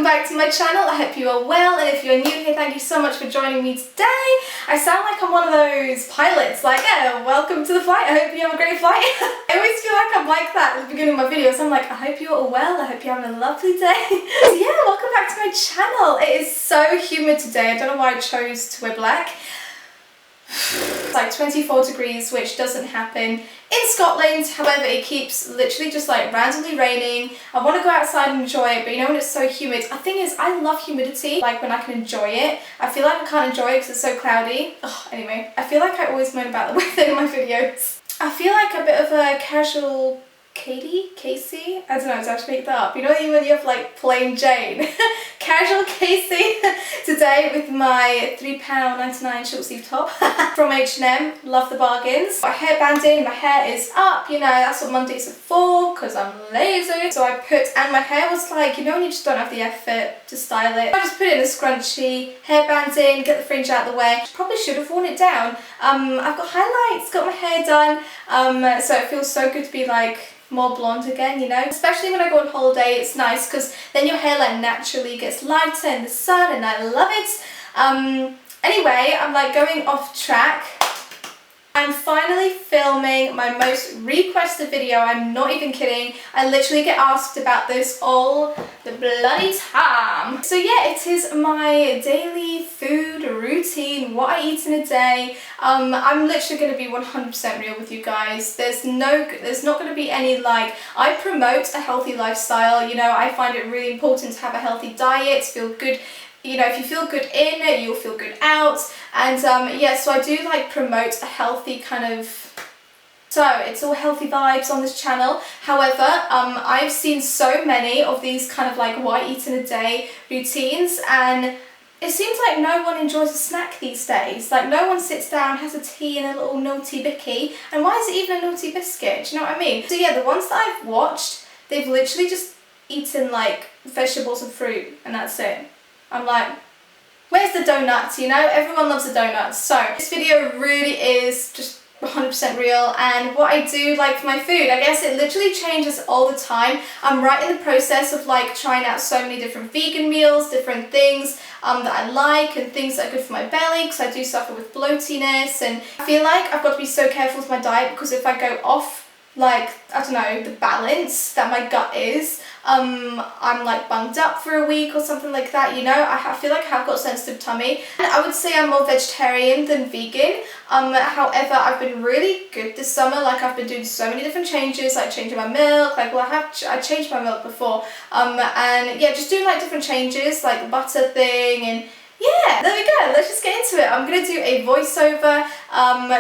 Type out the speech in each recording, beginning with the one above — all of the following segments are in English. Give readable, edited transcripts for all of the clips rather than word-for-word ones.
back to my channel. I hope you are well, and if you're new here, thank you so much for joining me today. I sound like I'm one of those pilots, like, oh, welcome to the flight, I hope you have a great flight. I always feel like I'm like that at the beginning of my videos. I'm like, I hope you're all well, I hope you're having a lovely day. So yeah, welcome back to my channel. It is so humid today. I don't know why I chose to wear black. It's like 24 degrees, which doesn't happen in Scotland. However, it keeps literally just like randomly raining. I want to go outside and enjoy it, but you know when it's so humid, the thing is I love humidity, like when I can enjoy it. I feel like I can't enjoy it because it's so cloudy. Anyway, I feel like I always moan about the weather in my videos. I feel like a bit of a casual Casey? I don't know, did I make that up? You know when you have like plain Jane? Casual Casey today with my £3.99 short sleeve top from H&M. Love the bargains. My hairband in, my hair is up, you know, that's what Mondays are for because I'm lazy. So and my hair was like, you know when you just don't have the effort to style it. I just put it in a scrunchie, hairband in, get the fringe out of the way. Probably should have worn it down. I've got highlights, got my hair done, so it feels so good to be like more blonde again, you know, especially when I go on holiday. It's nice because then your hair like naturally gets lighter in the sun and I love it. Anyway, I'm like going off track. I'm finally filming my most requested video. I'm not even kidding. I literally get asked about this all the bloody time. So yeah, it is my daily food routine, what I eat in a day. I'm literally going to be 100% real with you guys. There's not going to be any like, I promote a healthy lifestyle, you know, I find it really important to have a healthy diet, feel good. You know, if you feel good in, you'll feel good out. And yeah, so I do like promote a healthy kind of, so it's all healthy vibes on this channel. However, I've seen so many of these kind of like what I eat in a day routines, and it seems like no one enjoys a snack these days. Like no one sits down, has a tea and a little naughty bicky. And why is it even a naughty biscuit? Do you know what I mean? So yeah, the ones that I've watched, they've literally just eaten like vegetables and fruit and that's it. I'm like, where's the donuts, you know? Everyone loves a donut. So this video really is just 100% real, and what I do like for my food, I guess it literally changes all the time. I'm right in the process of like trying out so many different vegan meals, different things that I like and things that are good for my belly because I do suffer with bloatiness, and I feel like I've got to be so careful with my diet because if I go off like, I don't know, the balance that my gut is, I'm like bunged up for a week or something like that, you know. I feel like I've got a sensitive tummy, and I would say I'm more vegetarian than vegan. However, I've been really good this summer. Like I've been doing so many different changes, like changing my milk, like well I changed my milk before, and yeah, just doing like different changes like the butter thing. And yeah, there we go, let's just get into it. I'm going to do a voiceover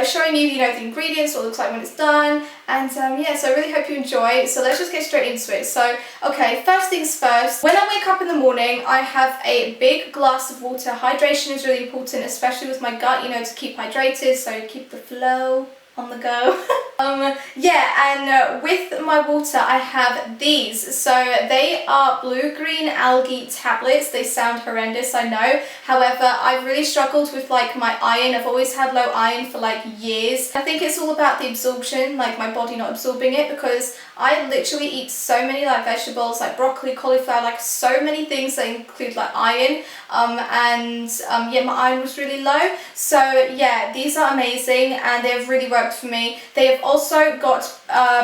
showing you, you know, the ingredients, what it looks like when it's done, and yeah, so I really hope you enjoy. So let's just get straight into it. So, okay, first things first, when I wake up in the morning, I have a big glass of water. Hydration is really important, especially with my gut, you know, to keep hydrated, so keep the flow on the go. Yeah, and with my water I have these. So they are blue-green algae tablets. They sound horrendous, I know. However, I've really struggled with like my iron. I've always had low iron for like years. I think it's all about the absorption, like my body not absorbing it, because I literally eat so many like vegetables, like broccoli, cauliflower, like so many things that include like iron, yeah, my iron was really low. So yeah, these are amazing and they've really worked for me. They have also got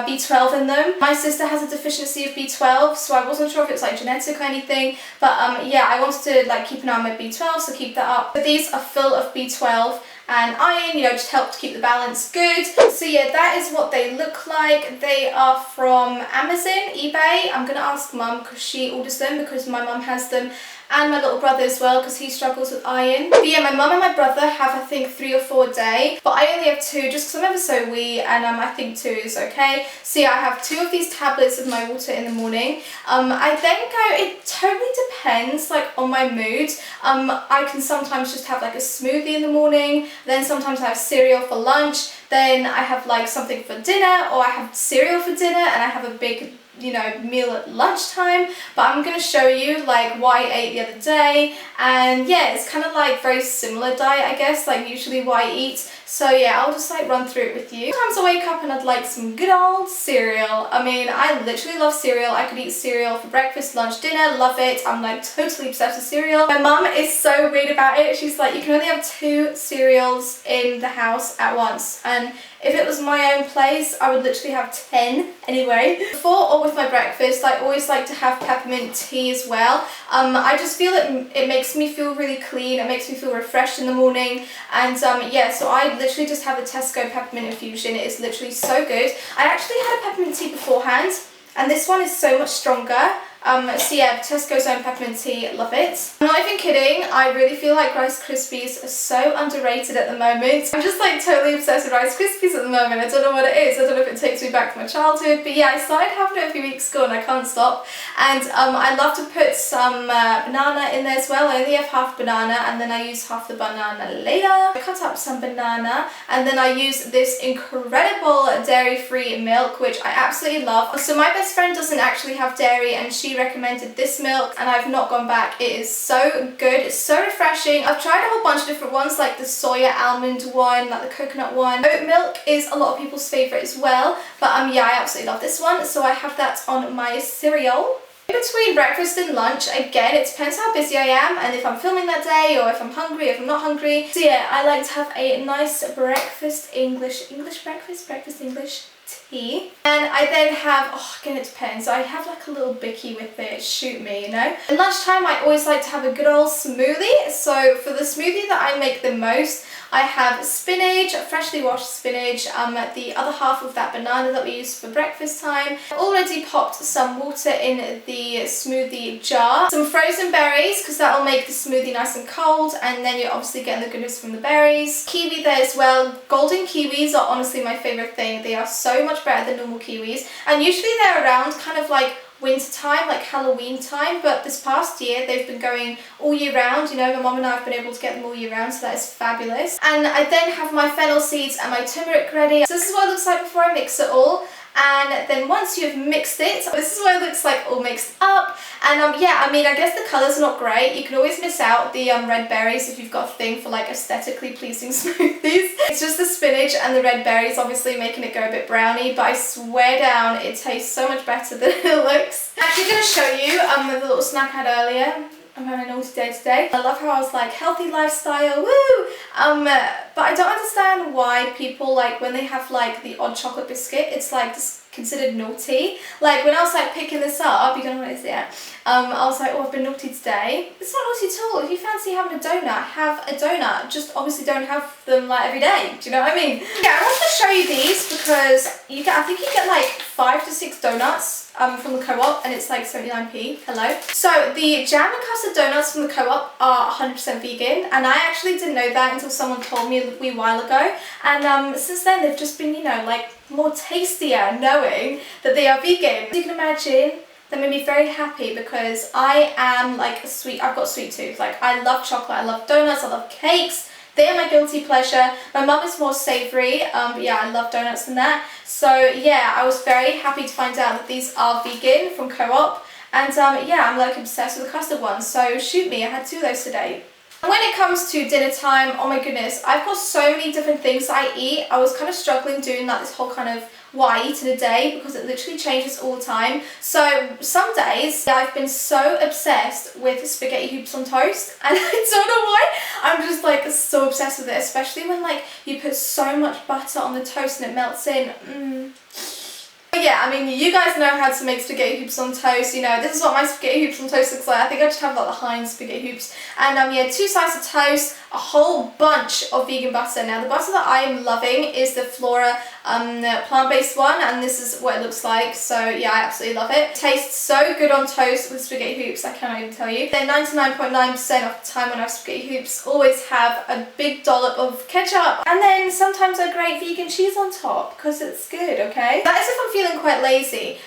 B12 in them. My sister has a deficiency of B12, so I wasn't sure if it's like genetic or anything, but yeah, I wanted to like keep an eye on my B12, so keep that up. But these are full of B12 and iron, you know, just help to keep the balance good. So yeah, that is what they look like. They are from Amazon, eBay. I'm gonna ask Mum because she orders them, because my mum has them, and my little brother as well because he struggles with iron. But yeah, my mum and my brother have I think 3 or 4 a day, but I only have 2 just because I'm ever so wee, and I think 2 is okay. So yeah, I have 2 of these tablets of my water in the morning. I then go, it totally depends like on my mood. I can sometimes just have like a smoothie in the morning, then sometimes I have cereal for lunch, then I have like something for dinner, or I have cereal for dinner and I have a big, you know, meal at lunchtime. But I'm going to show you like what I ate the other day, and yeah, it's kind of like very similar diet, I guess, like usually what I eat. So yeah, I'll just like run through it with you. Sometimes I wake up and I'd like some good old cereal. I mean, I literally love cereal. I could eat cereal for breakfast, lunch, dinner, love it. I'm like totally obsessed with cereal. My mum is so weird about it. She's like, you can only have 2 cereals in the house at once. And if it was my own place, I would literally have 10 anyway. Before or with my breakfast, I always like to have peppermint tea as well. I just feel it makes me feel really clean. It makes me feel refreshed in the morning. And yeah, so I literally just have a Tesco peppermint infusion. It is literally so good. I actually had a peppermint tea beforehand, and this one is so much stronger. So yeah, Tesco's own peppermint tea, love it. I'm not even kidding, I really feel like Rice Krispies are so underrated at the moment. I'm just like totally obsessed with Rice Krispies at the moment. I don't know what it is. I don't know if it takes me back to my childhood, but yeah, I started having it a few weeks ago and I can't stop. And I love to put some banana in there as well. I only have half banana and then I use half the banana later. I cut up some banana and then I use this incredible dairy-free milk, which I absolutely love. So my best friend doesn't actually have dairy and she recommended this milk and I've not gone back. It is so good, it's so refreshing. I've tried a whole bunch of different ones, like the soya almond one, like the coconut one. Oat milk is a lot of people's favourite as well, but yeah, I absolutely love this one, so I have that on my cereal. In between breakfast and lunch, again, it depends how busy I am and if I'm filming that day or if I'm hungry, if I'm not hungry. So yeah, I like to have a nice breakfast English tea. And I then have, again it depends, I have like a little bicky with it, shoot me, you know. At lunchtime I always like to have a good old smoothie. So for the smoothie that I make the most, I have spinach, freshly washed spinach, the other half of that banana that we use for breakfast time. I've already popped some water in the smoothie jar, some frozen berries because that will make the smoothie nice and cold, and then you're obviously getting the goodness from the berries. Kiwi there as well. Golden kiwis are honestly my favourite thing. They are so much better than normal kiwis, and usually they're around kind of like winter time, like Halloween time, but this past year they've been going all year round. You know, my mum and I have been able to get them all year round, so that is fabulous. And I then have my fennel seeds and my turmeric ready. So this is what it looks like before I mix it all. And then once you've mixed it, this is what it looks like all mixed up. And yeah, I mean, I guess the colour's not great. You can always miss out the red berries if you've got a thing for like aesthetically pleasing smoothies. It's just the spinach and the red berries obviously making it go a bit browny, but I swear down, it tastes so much better than it looks. I'm actually going to show you the little snack I had earlier. I'm having a naughty day today. I love how I was like, healthy lifestyle, woo! But I don't understand why people, like, when they have like the odd chocolate biscuit, it's like considered naughty. Like when I was like picking this up, you don't know what it is yet. I was like, oh, I've been naughty today. It's not naughty at all. If you fancy having a donut, have a donut. Just obviously don't have them like every day. Do you know what I mean? Yeah, I wanted to show you these because I think you get like 5 to 6 donuts from the Co-op, and it's like 79p. Hello. So the jam and custard donuts from the Co-op are 100% vegan, and I actually didn't know that until someone told me a wee while ago. And since then they've just been, you know, like more tastier knowing that they are vegan. As you can imagine, that made me very happy because I am like I've got a sweet tooth. Like I love chocolate, I love donuts, I love cakes. They are my guilty pleasure. My mum is more savoury, but yeah, I love donuts and that. So yeah, I was very happy to find out that these are vegan from Co-op. And yeah, I'm like obsessed with the custard ones. So shoot me, I had 2 of those today. When it comes to dinner time, oh my goodness, I've got so many different things that I eat. I was kind of struggling doing like this whole kind of what I eat in a day because it literally changes all the time. So some days I've been so obsessed with spaghetti hoops on toast, and I don't know why. I'm just like so obsessed with it, especially when like you put so much butter on the toast and it melts in. Yeah, I mean, you guys know how to make spaghetti hoops on toast. You know, this is what my spaghetti hoops on toast looks like. I think I just have like the Heinz spaghetti hoops. And yeah, 2 slices of toast, a whole bunch of vegan butter. Now, the butter that I am loving is the Flora plant-based one, and this is what it looks like. So yeah, I absolutely love it. It tastes so good on toast with spaghetti hoops, I cannot even tell you. Then 99.9% of the time when I have spaghetti hoops, always have a big dollop of ketchup, and then sometimes I grate vegan cheese on top because it's good, okay? That is if I'm feeling quite lazy.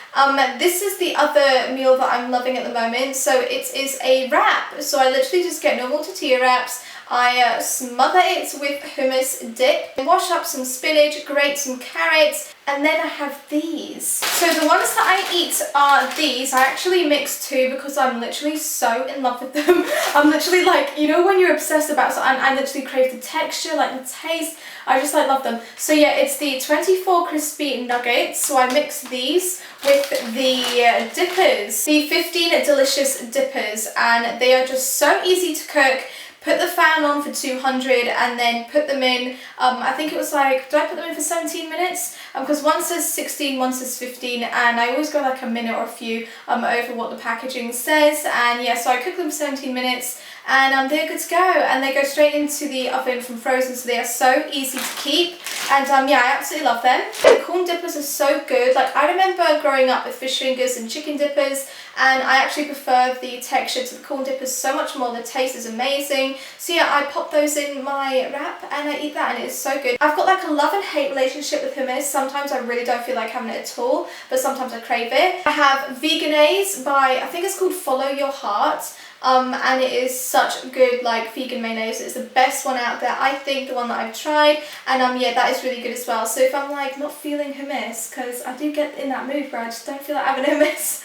This is the other meal that I'm loving at the moment. So it is a wrap. So I literally just get normal tortilla wraps. I smother it with hummus dip, wash up some spinach, grate some carrots, And then I have these. So the ones that I eat are these. I actually mix two because I'm literally so in love with them. I'm literally like, you know when you're obsessed about something, I literally crave the texture, like the taste. I just like love them. So yeah, it's the 24 crispy nuggets. So I mix these with the dippers, the 15 delicious dippers, and they are just so easy to cook. Put the fan on for 200 and then put them in, I think it was like, did I put them in for 17 minutes? Because one says 16, one says 15, and I always go like a minute or a few over what the packaging says. And yeah, so I cook them for 17 minutes and they're good to go, and they go straight into the oven from frozen, so they are so easy to keep. And yeah, I absolutely love them. The corn dippers are so good. Like, I remember growing up with fish fingers and chicken dippers, and I actually prefer the texture to the corn dippers so much more. The taste is amazing. So yeah, I pop those in my wrap and I eat that, and it is so good. I've got like a love and hate relationship with hummus. Sometimes I really don't feel like having it at all, but sometimes I crave it. I have Vegenaise by, I think it's called Follow Your Heart. And it is such good like vegan mayonnaise. It's the best one out there, I think, the one that I've tried, and yeah, that is really good as well. So if I'm like not feeling hummus, because I do get in that mood where I just don't feel like having hummus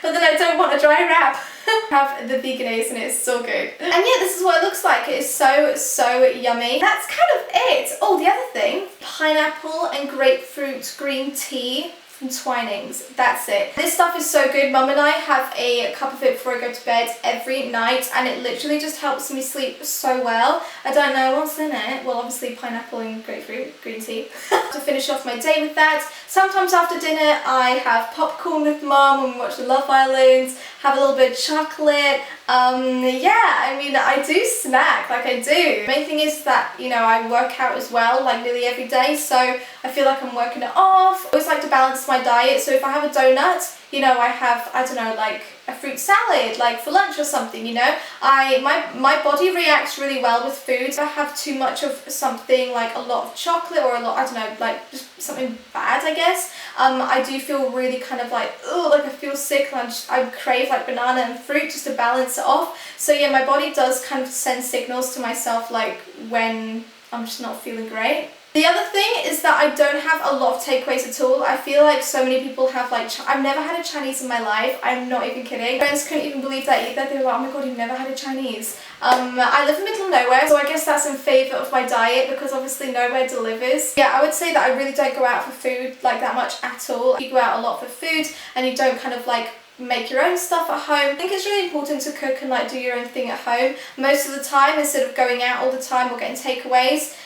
but then I don't want a dry wrap, have the Vegenaise, and it's so good. And yeah, this is what it looks like. It is so yummy. That's kind of it. Oh, the other thing, pineapple and grapefruit green tea from Twinings. That's it. This stuff is so good. Mum and I have a cup of it before I go to bed every night, and it literally just helps me sleep so well. I don't know what's in it. Well, obviously pineapple and grapefruit green tea. To finish off my day with that. Sometimes after dinner I have popcorn with Mum when we watch the Love Island, have a little bit of chocolate. Yeah, I mean, I do snack, like I do. The main thing is that, you know, I work out as well, like nearly every day, so I feel like I'm working it off. I always like to balance my diet, so if I have a donut, you know, I have, I don't know, like a fruit salad, like for lunch or something, you know. My body reacts really well with food. If I have too much of something, like a lot of chocolate or a lot, I don't know, like just something bad, I guess, I do feel really kind of like, oh, like I feel sick, and I crave like banana and fruit just to balance it off. So yeah, my body does kind of send signals to myself like when I'm just not feeling great. The other thing is that I don't have a lot of takeaways at all. I feel like so many people have like, I've never had a Chinese in my life. I'm not even kidding. Friends couldn't even believe that either. They were like, oh my god, you've never had a Chinese. I live in the middle of nowhere, so I guess that's in favour of my diet because obviously nowhere delivers. Yeah, I would say that I really don't go out for food like that much at all. You go out a lot for food and you don't kind of like make your own stuff at home. I think it's really important to cook and like do your own thing at home most of the time instead of going out all the time or getting takeaways,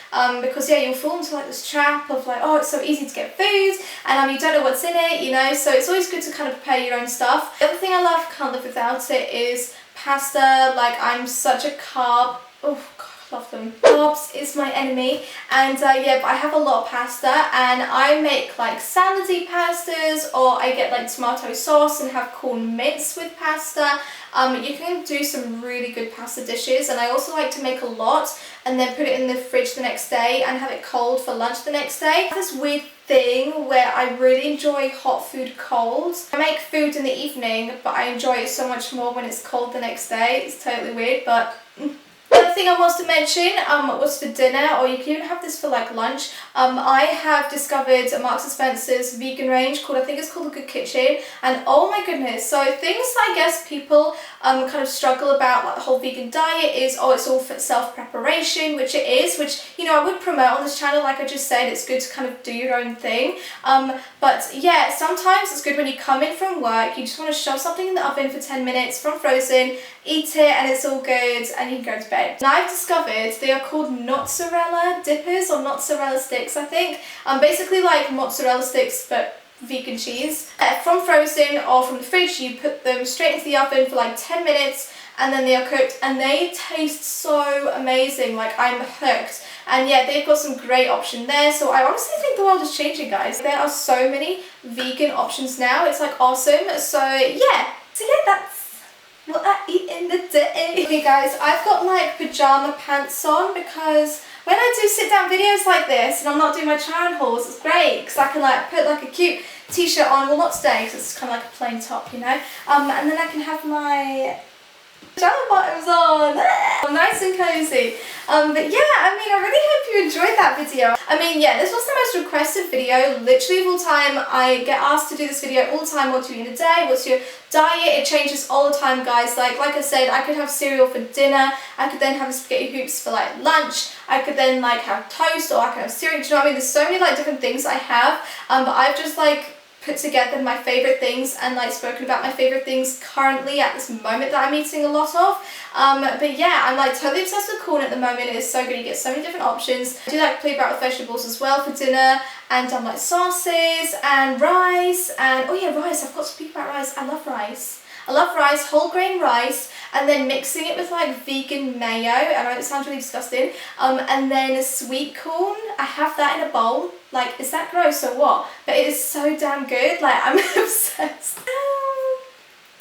because yeah, you'll fall into like this trap of like, oh, it's so easy to get food and you don't know what's in it, you know, so it's always good to kind of prepare your own stuff. The other thing I love, can't live without it, is pasta. Like, I'm such a carb, oh god, I love them. Carbs is my enemy, and yeah, but I have a lot of pasta, and I make like salady pastas, or I get like tomato sauce and have corn mince with pasta. You can do some really good pasta dishes, and I also like to make a lot and then put it in the fridge the next day and have it cold for lunch the next day. I have this weird thing where I really enjoy hot food cold. I make food in the evening, but I enjoy it so much more when it's cold the next day. It's totally weird, but the other thing I wanted to mention was for dinner, or you can even have this for like lunch. I have discovered Marks & Spencer's vegan range called, I think it's called The Good Kitchen, and oh my goodness, so things I guess people kind of struggle about, like the whole vegan diet, is, oh, it's all for self-preparation, which it is, which, you know, I would promote on this channel. Like I just said, it's good to kind of do your own thing, but yeah, sometimes it's good when you come in from work, you just want to shove something in the oven for 10 minutes from frozen, eat it, and it's all good, and you can go to bed. And I've discovered they are called mozzarella dippers, or mozzarella sticks, I think. Basically like mozzarella sticks but vegan cheese. From frozen or from the fridge, you put them straight into the oven for like 10 minutes and then they are cooked, and they taste so amazing. Like, I'm hooked. And yeah, they've got some great options there. So I honestly think the world is changing, guys. There are so many vegan options now. It's like awesome. So yeah, that's what I eat in the day. Okay guys, I've got like pajama pants on because when I do sit down videos like this and I'm not doing my try on hauls, it's great because I can like put like a cute t-shirt on. Well, not today because it's kind of like a plain top, you know, and then I can have my Pajama bottoms on. Nice and cozy. But yeah, I mean, I really hope you enjoyed that video. I mean, yeah, this was the most requested video literally of all time. I get asked to do this video all the time. What do you eat in a day? What's your diet? It changes all the time, guys. Like I said, I could have cereal for dinner. I could then have spaghetti hoops for like lunch. I could then like have toast, or I could have cereal. Do you know what I mean? There's so many like different things I have. But I've just like put together my favorite things and like spoken about my favorite things currently at this moment that I'm eating a lot of. But yeah, I'm like totally obsessed with corn at the moment. It is so good. You get so many different options. I do like play about with vegetables as well for dinner, and like sauces and rice, and oh yeah, rice. I've got to speak about rice. I love rice. I love rice, whole grain rice, and then mixing it with like vegan mayo. I know it sounds really disgusting. And then sweet corn. I have that in a bowl. Like, is that gross or what? But it is so damn good. Like, I'm obsessed.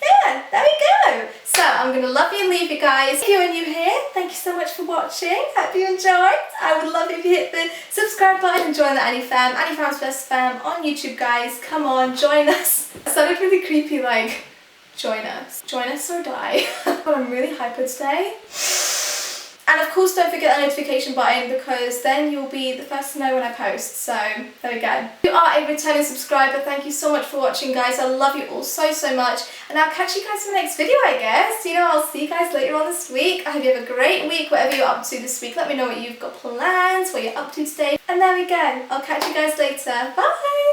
Yeah, there we go. So I'm gonna love you and leave you guys. If you are new here, thank you so much for watching. Hope you enjoyed. I would love if you hit the subscribe button and join the Annie fam. Annie fam's best fam on YouTube, guys. Come on, join us. It sounded really creepy, like, join us. Join us or die. But I'm really hyper today. And of course, don't forget the notification button, because then you'll be the first to know when I post. So there we go. If you are a returning subscriber, thank you so much for watching, guys. I love you all so, so much. And I'll catch you guys in the next video, I guess. You know, I'll see you guys later on this week. I hope you have a great week, whatever you're up to this week. Let me know what you've got planned, what you're up to today. And there we go. I'll catch you guys later. Bye!